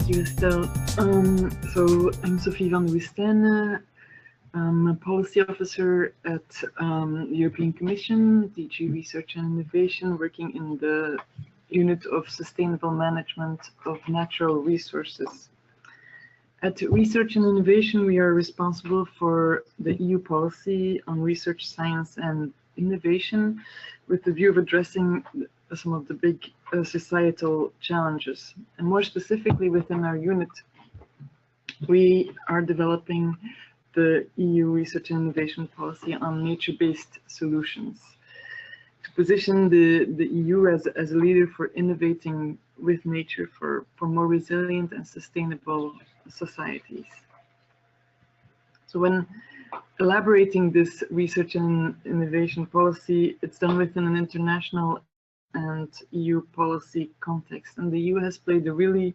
Thank you, Estelle. So I'm Sofie Vandewoestijne. I'm a policy officer at the European Commission, DG Research and Innovation, working in the unit of sustainable management of natural resources. At Research and Innovation, we are responsible for the EU policy on research, science and innovation with the view of addressing some of the big societal challenges. And more specifically within our unit, we are developing the EU research and innovation policy on nature-based solutions to position the EU as a leader for innovating with nature for more resilient and sustainable societies. So when elaborating this research and innovation policy, it's done within an international and EU policy context. And the EU has played a really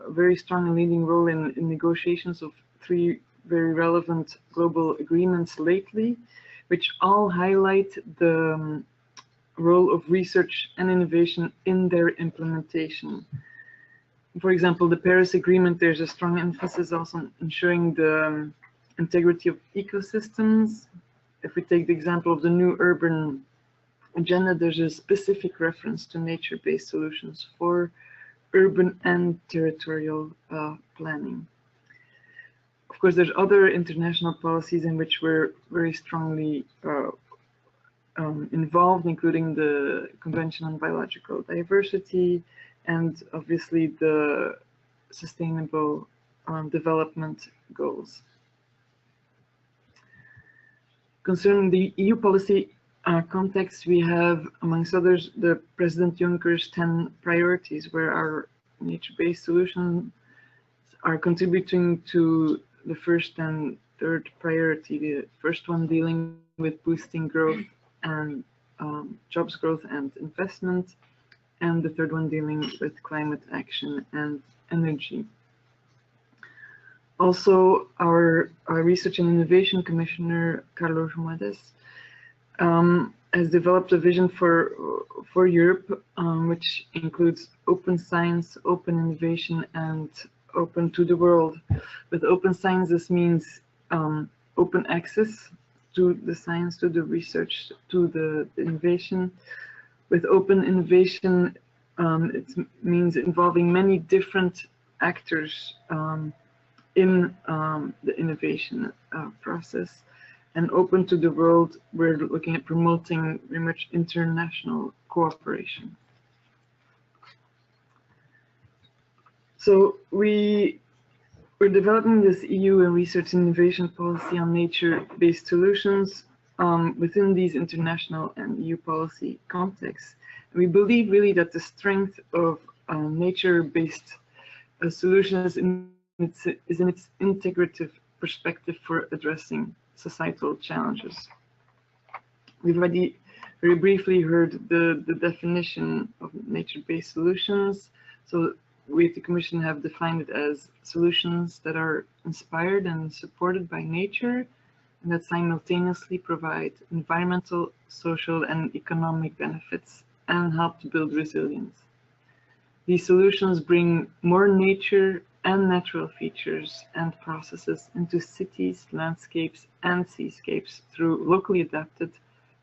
very strong and leading role in negotiations of 3 very relevant global agreements lately, which all highlight the role of research and innovation in their implementation. For example, the Paris Agreement, there's a strong emphasis also on ensuring the integrity of ecosystems. If we take the example of the new urban agenda, there's a specific reference to nature-based solutions for urban and territorial planning. Of course, there's other international policies in which we're very strongly involved, including the Convention on Biological Diversity and obviously the Sustainable Development Goals. Concerning the EU policy context, we have, amongst others, the President Juncker's 10 priorities, where our nature-based solutions are contributing to the first and third priority. The first one dealing with boosting growth and jobs growth and investment, and the third one dealing with climate action and energy. Also, our Research and Innovation Commissioner, Carlos Moedas, has developed a vision for Europe, which includes open science, open innovation, and open to the world. With open science, this means open access to the science, to the research, to the innovation. With open innovation, it means involving many different actors in the innovation process. And open to the world, we're looking at promoting very much international cooperation. So we're developing this EU and research and innovation policy on nature-based solutions within these international and EU policy contexts. We believe really that the strength of nature-based solutions is in its integrative perspective for addressing societal challenges. We've already very briefly heard the definition of nature-based solutions. So we at the Commission have defined it as solutions that are inspired and supported by nature and that simultaneously provide environmental, social and economic benefits and help to build resilience. These solutions bring more nature and natural features and processes into cities, landscapes and seascapes through locally adapted,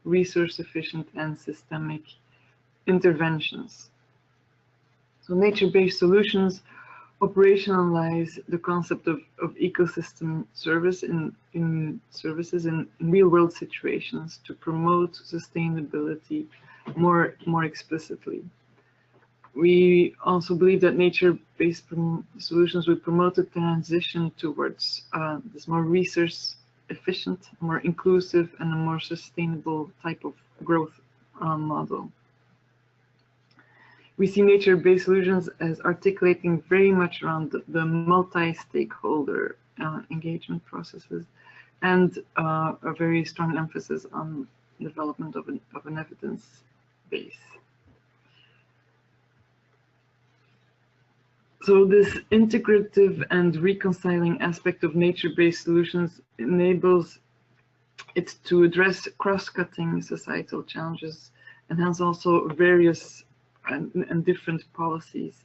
resource efficient and systemic interventions. So nature-based solutions operationalize the concept of ecosystem service in services in real-world situations to promote sustainability more explicitly. We also believe that nature-based solutions would promote a transition towards this more resource-efficient, more inclusive, and a more sustainable type of growth model. We see nature-based solutions as articulating very much around the multi-stakeholder engagement processes and a very strong emphasis on development of an evidence base. So this integrative and reconciling aspect of nature-based solutions enables it to address cross-cutting societal challenges and hence also various and different policies.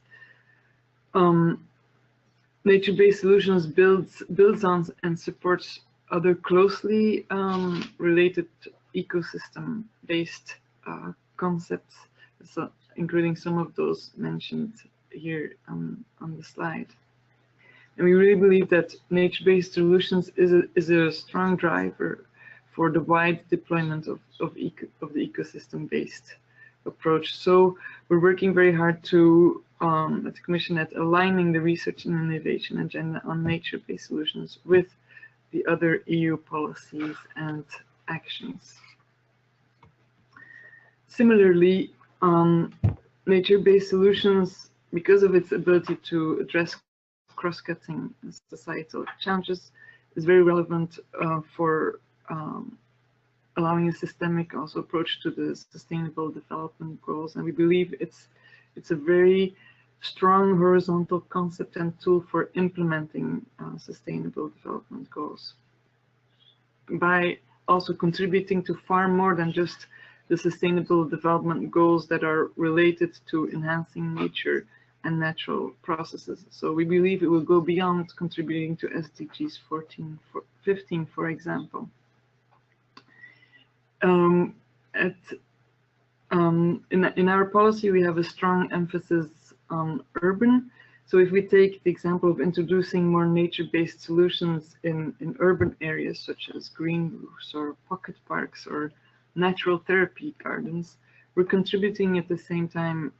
Nature-based solutions builds on and supports other closely related ecosystem-based concepts, so including some of those mentioned here on the slide. And we really believe that nature-based solutions is a strong driver for the wide deployment of the ecosystem-based approach. So we're working very hard to at the Commission at aligning the research and innovation agenda on nature-based solutions with the other EU policies and actions. Similarly, nature-based solutions, because of its ability to address cross-cutting societal challenges, is very relevant for allowing a systemic also approach to the Sustainable Development Goals, and we believe it's a very strong horizontal concept and tool for implementing Sustainable Development Goals, by also contributing to far more than just the Sustainable Development Goals that are related to enhancing nature and natural processes. So we believe it will go beyond contributing to SDGs 15, for example. In our policy, we have a strong emphasis on urban. So if we take the example of introducing more nature-based solutions in urban areas, such as green roofs or pocket parks or natural therapy gardens, we're contributing at the same time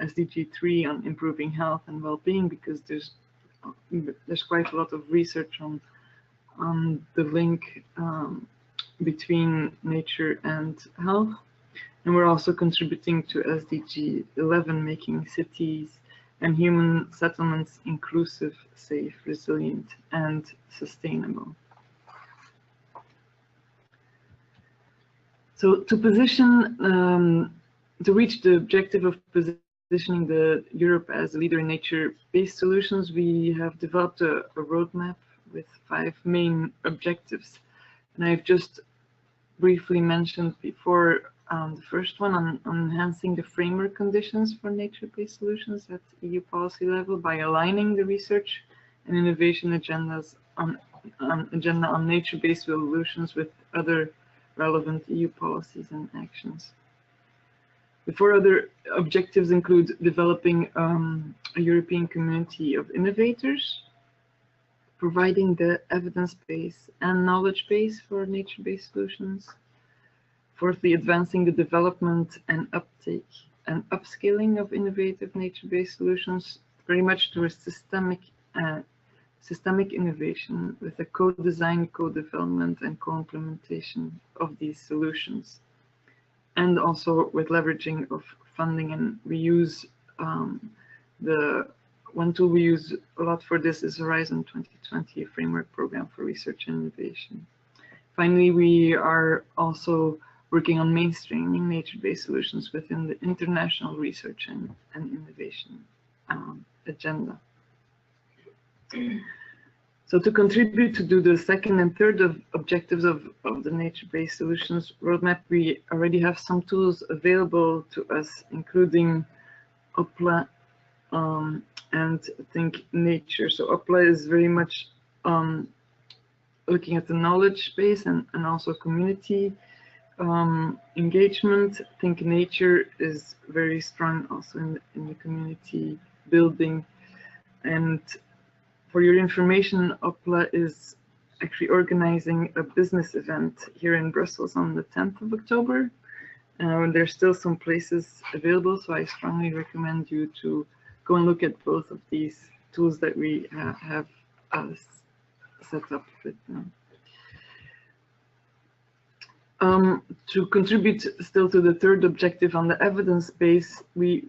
SDG 3 on improving health and well-being, because there's quite a lot of research on the link between nature and health. And we're also contributing to SDG 11, making cities and human settlements inclusive, safe, resilient, and sustainable. So to reach the objective of positioning Europe as a leader in nature-based solutions, we have developed a roadmap with 5 main objectives. And I've just briefly mentioned before the first one on enhancing the framework conditions for nature-based solutions at EU policy level by aligning the research and innovation agendas on nature-based solutions with other relevant EU policies and actions. The 4 other objectives include developing a European community of innovators, providing the evidence base and knowledge base for nature-based solutions. Fourthly, advancing the development and uptake and upscaling of innovative nature-based solutions, very much towards systemic innovation with a co-design, co-development, and co-implementation of these solutions. And also with leveraging of funding and reuse. The one tool we use a lot for this is Horizon 2020, a framework program for research and innovation. Finally, we are also working on mainstreaming nature-based solutions within the international research and innovation agenda. So to contribute to do the second and third objectives of the nature-based solutions roadmap, we already have some tools available to us, including UPLA and Think Nature. So UPLA is very much looking at the knowledge base and also community engagement. Think Nature is very strong also in the community building. And for your information, UPLA is actually organizing a business event here in Brussels on the 10th of October. There's still some places available, so I strongly recommend you to go and look at both of these tools that we have set up with them. To contribute still to the third objective on the evidence base, we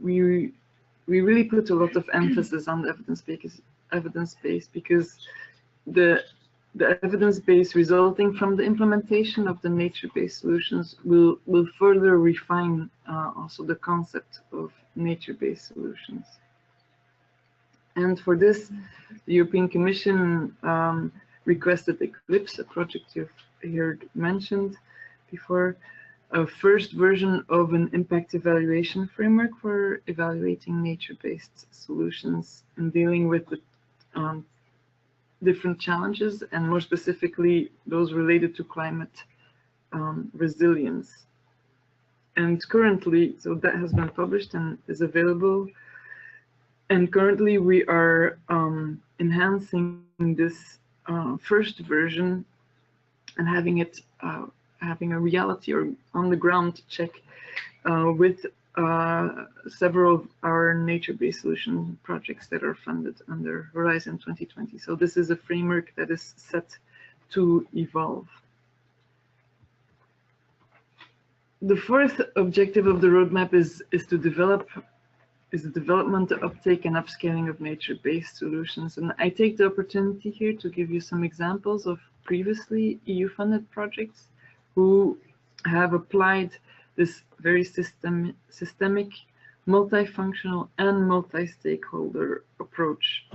really put a lot of emphasis on the evidence base because the evidence base resulting from the implementation of the nature-based solutions will further refine also the concept of nature-based solutions. And for this, the European Commission requested Eklipse, a project you've heard mentioned before, a first version of an impact evaluation framework for evaluating nature-based solutions and dealing with the different challenges, and more specifically those related to climate resilience. And currently, so that has been published and is available. And currently we are enhancing this first version and having it having a reality or on the ground check with several of our nature-based solution projects that are funded under Horizon 2020. So this is a framework that is set to evolve. The fourth objective of the roadmap is the development, uptake, and upscaling of nature-based solutions. And I take the opportunity here to give you some examples of previously EU-funded projects who have applied this very systemic, multifunctional, and multi-stakeholder approach.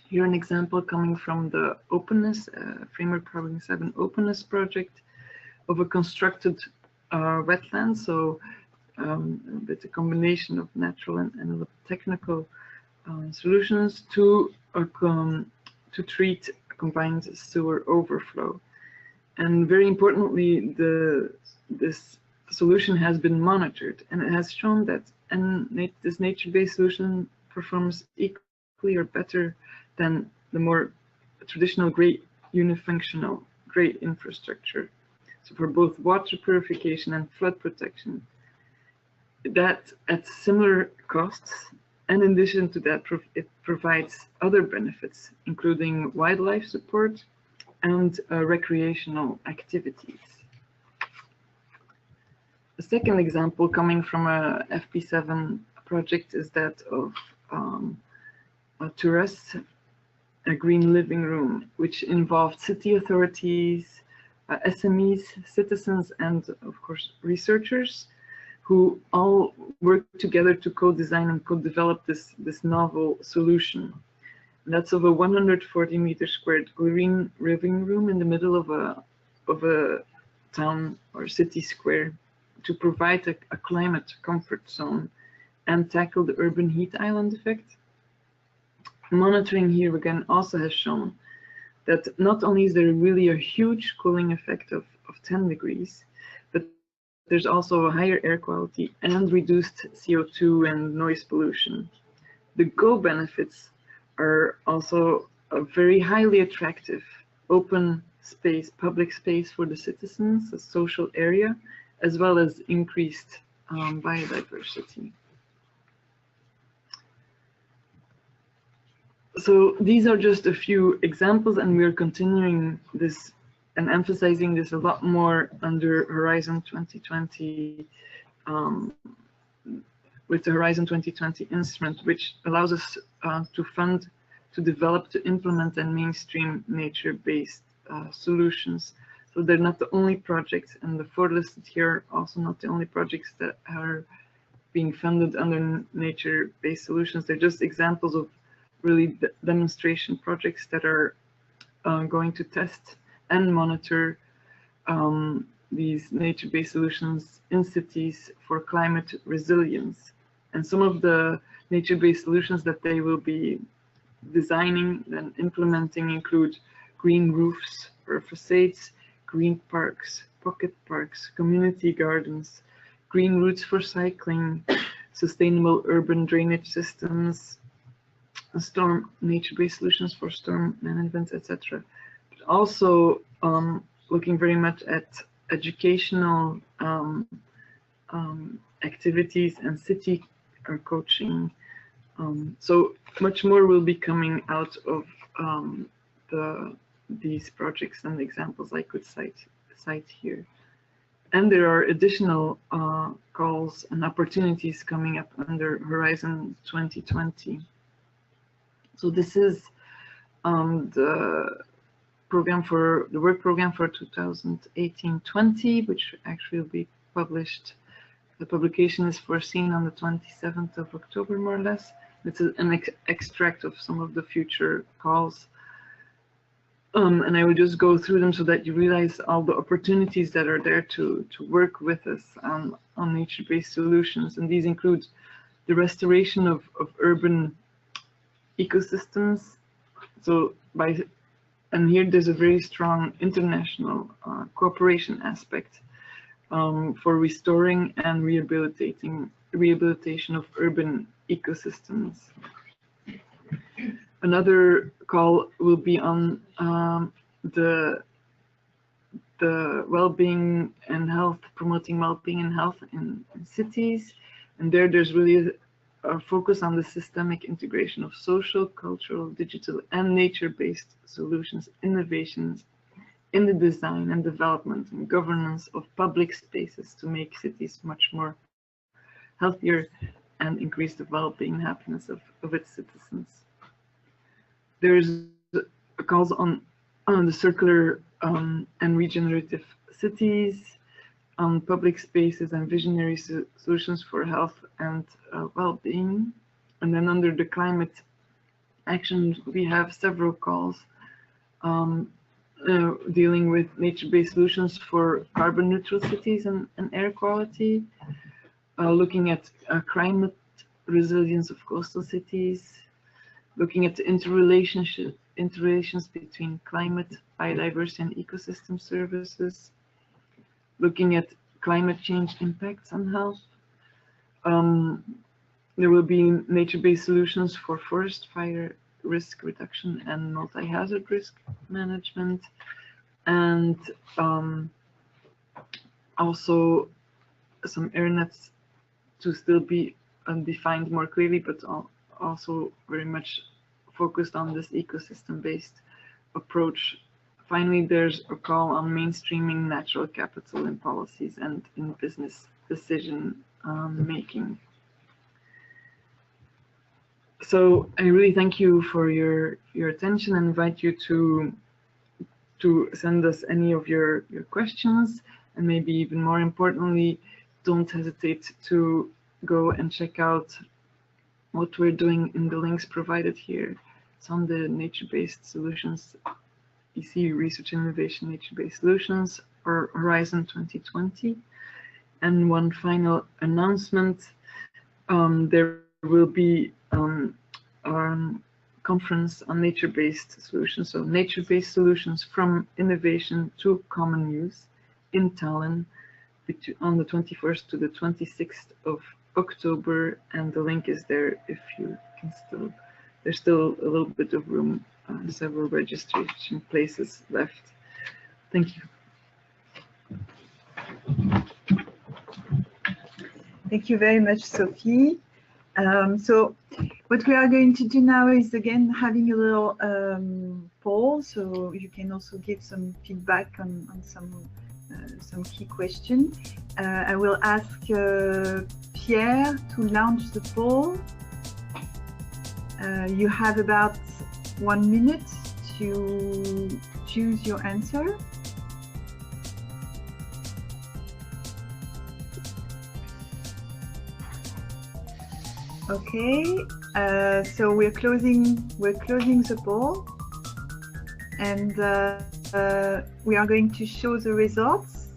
Here an example coming from the openness, Framework Problem 7 openness project of a constructed wetland, so with a combination of natural and technical solutions to treat a combined sewer overflow. And very importantly, this solution has been monitored, and it has shown that this nature-based solution performs equally or better than the more traditional great unifunctional great infrastructure. So for both water purification and flood protection, that at similar costs, and in addition to that, it provides other benefits, including wildlife support and recreational activities. The second example coming from a FP7 project is that of Turres, a green living room, which involved city authorities, SMEs, citizens, and of course researchers, who all work together to co-design and co-develop this novel solution. And that's of a 140-meter squared green living room in the middle of a town or city square to provide a climate comfort zone and tackle the urban heat island effect. Monitoring here again also has shown that not only is there really a huge cooling effect of 10 degrees, but there's also a higher air quality and reduced CO2 and noise pollution. The Go benefits are also a very highly attractive open space, public space for the citizens, a social area, as well as increased biodiversity. So these are just a few examples, and we're continuing this and emphasizing this a lot more under Horizon 2020, with the Horizon 2020 instrument, which allows us to fund, to develop, to implement, and mainstream nature-based solutions. So they're not the only projects, and the four listed here are also not the only projects that are being funded under nature-based solutions. They're just examples of really demonstration projects that are going to test and monitor these nature-based solutions in cities for climate resilience. And some of the nature-based solutions that they will be designing and implementing include green roofs or facades, green parks, pocket parks, community gardens, green routes for cycling, sustainable urban drainage systems, storm nature-based solutions for storm management, etc. But also looking very much at educational activities and city coaching. So much more will be coming out of these projects and examples I could cite here. And there are additional calls and opportunities coming up under Horizon 2020. So this is the work program for 2018-20, which actually will be published. The publication is foreseen on the 27th of October, more or less. It's an extract of some of the future calls. And I will just go through them so that you realize all the opportunities that are there to work with us on nature-based solutions. And these include the restoration of urban ecosystems. So and here there's a very strong international cooperation aspect for restoring and rehabilitation of urban ecosystems. Another call will be on the well-being and health, promoting well-being and health in cities. And there's really a focus on the systemic integration of social, cultural, digital, and nature-based solutions, innovations in the design and development and governance of public spaces to make cities much more healthier and increase the well-being and happiness of its citizens. There's calls on the circular and regenerative cities, on public spaces and visionary solutions for health and well-being. And then under the climate action, we have several calls dealing with nature-based solutions for carbon neutral cities and air quality, looking at climate resilience of coastal cities, looking at the interrelations between climate, biodiversity, and ecosystem services, looking at climate change impacts on health. There will be nature-based solutions for forest fire risk reduction and multi-hazard risk management, and also some air nets to still be defined more clearly, but also very much focused on this ecosystem-based approach. Finally, there's a call on mainstreaming natural capital in policies and in business decision making. So I really thank you for your attention and invite you to send us any of your questions, and maybe even more importantly, don't hesitate to go and check out what we're doing in the links provided here. It's on the nature-based solutions, EC Research and Innovation Nature-Based Solutions, or Horizon 2020. And one final announcement, there will be conference on nature-based solutions, so nature-based solutions from innovation to common use in Tallinn on the 21st to the 26th of October, and the link is there if you can still, there's still a little bit of room, several registration places left. Thank you. Thank you very much, Sophie. So what we are going to do now is again having a little poll, so you can also give some feedback on some key questions. I will ask Pierre to launch the poll. You have about 1 minute to choose your answer. Okay, so we're closing the poll, and we are going to show the results.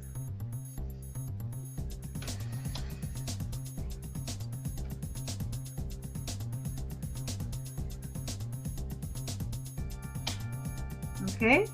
Okay.